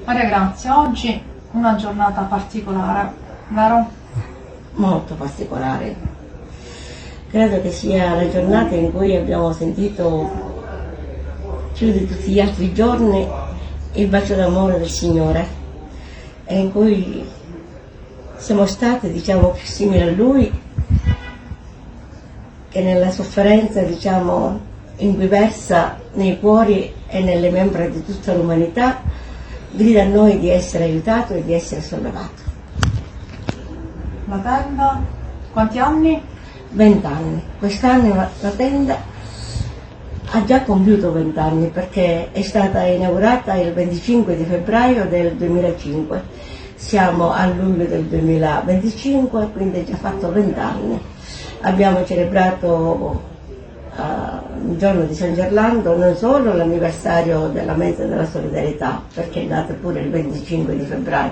Maria Grazia, oggi una giornata particolare, vero? Molto particolare. Credo che sia la giornata in cui abbiamo sentito più di tutti gli altri giorni il bacio d'amore del Signore e in cui siamo state, diciamo, più simili a Lui che nella sofferenza, diciamo, in cui versa nei cuori e nelle membra di tutta l'umanità, grida a noi di essere aiutato e di essere sollevato. La tenda, quanti anni? 20 anni. Quest'anno la tenda ha già compiuto 20 anni perché è stata inaugurata il 25 di febbraio del 2005. Siamo a luglio del 2025, quindi è già fatto 20 anni. Abbiamo celebrato il giorno di San Gerlando non solo l'anniversario della Messa della Solidarietà, perché è nata pure il 25 di febbraio,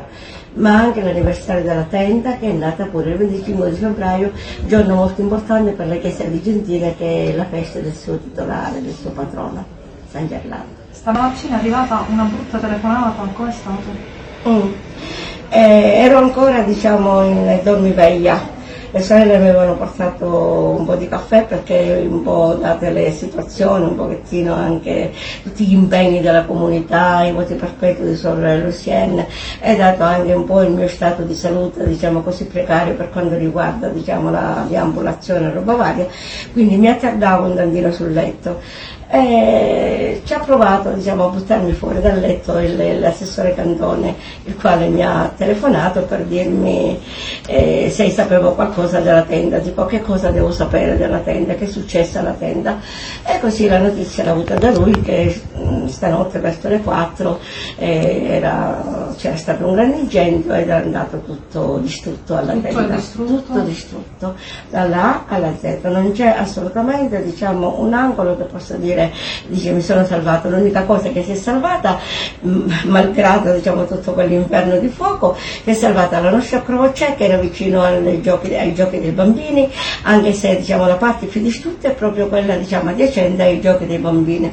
ma anche l'anniversario della tenda, che è nata pure il 25 di febbraio, giorno molto importante per la Chiesa Vigentina, che è la festa del suo titolare, del suo patrono, San Gerlando. Stamattina è arrivata una brutta telefonata, come è stato? Ero ancora, diciamo, in dormiveglia. Le sorelle avevano portato un po' di caffè perché un po' date le situazioni, un pochettino anche tutti gli impegni della comunità, i voti perpetui di Sor Lucienne, e dato anche un po' il mio stato di salute, diciamo così, precario per quanto riguarda, diciamo, la deambulazione e roba varia, quindi mi attardavo un tantino sul letto. Ci ha provato, diciamo, a buttarmi fuori dal letto l'assessore Cantone, il quale mi ha telefonato per dirmi se sapevo qualcosa della tenda, tipo che cosa devo sapere della tenda, che è successo alla tenda, e così la notizia l'ho avuta da lui che stanotte verso le 4 c'era stato un grande incendio ed era andato tutto distrutto alla tenda, tutto distrutto dalla A alla Z, non c'è assolutamente, diciamo, un angolo che possa dire dice mi sono salvato. L'unica cosa che si è salvata, malgrado, diciamo, tutto quell'inferno di fuoco, si è salvata la nostra croce che era vicino ai giochi dei bambini, anche se, diciamo, la parte più distrutta è proprio quella, diciamo, adiacente ai giochi dei bambini.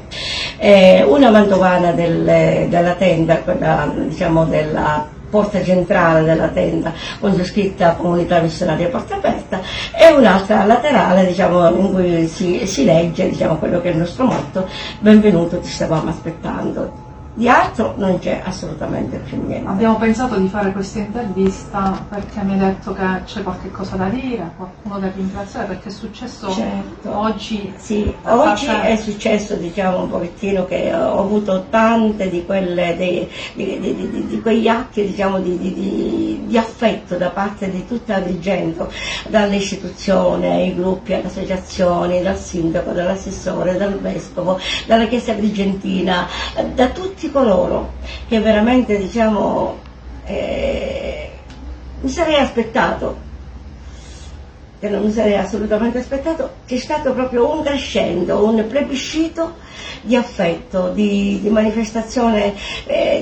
Una mantovana della tenda, quella, diciamo, della porta centrale della tenda, con su scritta Comunità Missionaria Porta Aperta, e un'altra laterale, diciamo, in cui si legge, diciamo, quello che è il nostro motto: benvenuto, ti stavamo aspettando. Di altro non c'è assolutamente più niente. Abbiamo pensato di fare questa intervista perché mi hai detto che c'è qualche cosa da dire, qualcuno da ringraziare, perché è successo oggi. Sì, oggi è successo, diciamo, un pochettino che ho avuto tante di quelle, di quegli atti, diciamo, di affetto da parte di tutta Agrigento, dall'istituzione, ai gruppi, alle associazioni, dal sindaco, dall'assessore, dal vescovo, dalla Chiesa Agrigentina, da tutti coloro che veramente, diciamo, mi sarei aspettato, che non mi sarei assolutamente aspettato. C'è stato proprio un crescendo, un plebiscito di affetto, di manifestazione,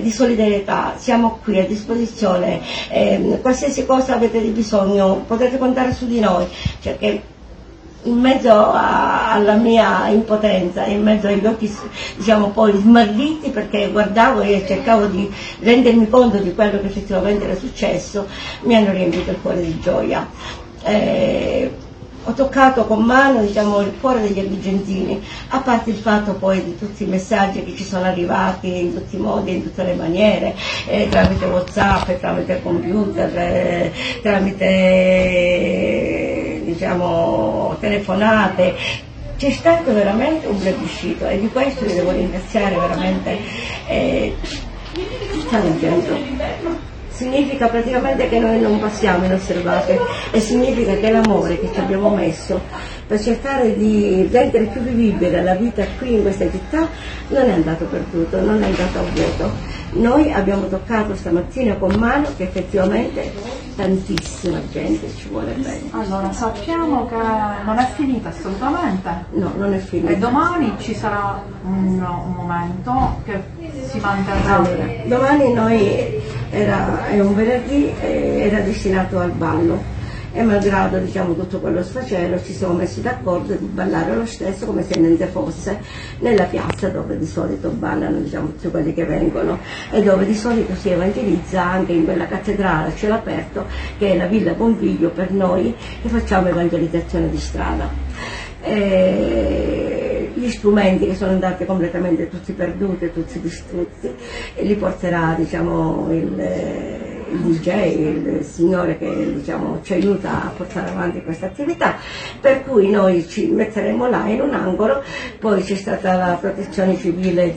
di solidarietà. Siamo qui a disposizione, qualsiasi cosa avete di bisogno potete contare su di noi, cioè che in mezzo alla mia impotenza, in mezzo agli occhi, diciamo, poi smarriti, perché guardavo e cercavo di rendermi conto di quello che effettivamente era successo, mi hanno riempito il cuore di gioia. Ho toccato con mano, diciamo, il cuore degli agrigentini, a parte il fatto poi di tutti i messaggi che ci sono arrivati in tutti i modi, in tutte le maniere, tramite WhatsApp, tramite computer, tramite, diciamo, telefonate. C'è stato veramente un plebiscito e di questo vi devo ringraziare veramente tutta la gente. Significa praticamente che noi non passiamo inosservate e significa che l'amore che ci abbiamo messo per cercare di rendere più vivibile la vita qui in questa città non è andato perduto, non è andato a vuoto. Noi abbiamo toccato stamattina con mano che effettivamente tantissima gente ci vuole bene. Allora, sappiamo che non è finita assolutamente. No, non è finita. E domani ci sarà un momento che si manterrà. Allora, domani è un venerdì, era destinato al ballo. e malgrado diciamo tutto quello sfacelo ci siamo messi d'accordo di ballare lo stesso come se niente fosse nella piazza dove di solito ballano diciamo tutti quelli che vengono e dove di solito si evangelizza anche in quella cattedrale a cielo aperto che è la Villa Bonviglio per noi che facciamo evangelizzazione di strada. Gli strumenti che sono andati completamente tutti perduti, tutti distrutti, e li porterà diciamo, il DJ, il signore che diciamo, ci aiuta a portare avanti questa attività, per cui noi ci metteremo là in un angolo, poi c'è stata la protezione civile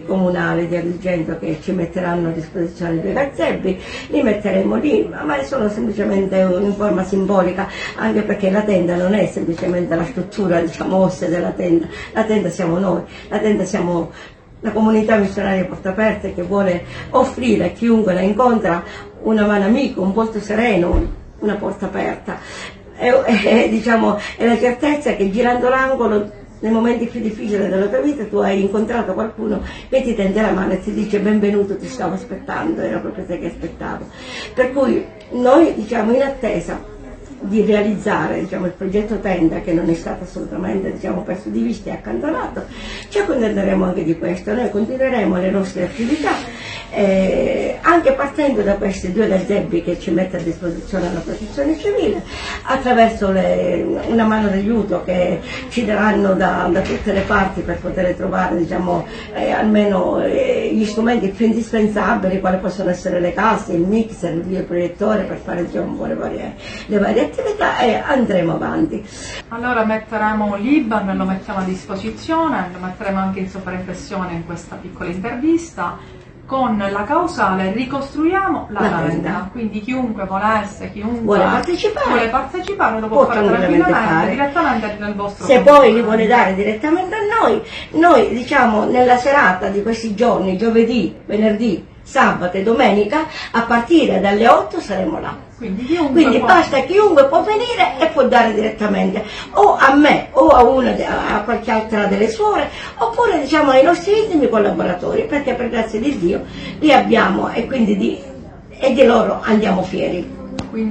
comunale di Agrigento che ci metteranno a disposizione due gazebbi, li metteremo lì, ma è solo semplicemente in forma simbolica, anche perché la tenda non è semplicemente la struttura diciamo ossea della tenda, la tenda siamo noi, la tenda siamo la comunità missionaria Porta Aperte che vuole offrire a chiunque la incontra una mano amica, un volto sereno, una porta aperta. Diciamo, è la certezza che girando l'angolo nei momenti più difficili della tua vita tu hai incontrato qualcuno che ti tende la mano e ti dice benvenuto, ti stavo aspettando, era proprio te che aspettavo. Per cui noi diciamo in attesa di realizzare diciamo, il progetto tenda che non è stato assolutamente diciamo, perso di vista e accantonato, ci accontenteremo anche di questo, noi continueremo le nostre attività anche partendo da questi due gazebbi che ci mette a disposizione la protezione civile attraverso una mano d'aiuto che ci daranno da tutte le parti per poter trovare diciamo, almeno gli strumenti più indispensabili quali possono essere le casse, il mixer, il videoproiettore per fare diciamo, le varie attività e andremo avanti. Allora metteremo l'IBAN, lo mettiamo a disposizione, lo metteremo anche in sovraimpressione in questa piccola intervista. Con la causale ricostruiamo la tenda, quindi chiunque volesse, chiunque vuole partecipare lo può fare tranquillamente, direttamente nel vostro se poi li vuole dare direttamente a noi diciamo nella serata di questi giorni, giovedì, venerdì, sabato e domenica, a partire dalle 8 saremo là. Quindi basta, chiunque può venire e può dare direttamente o a me o a qualche altra delle suore oppure diciamo ai nostri intimi collaboratori perché per grazia di Dio li abbiamo e quindi di loro andiamo fieri.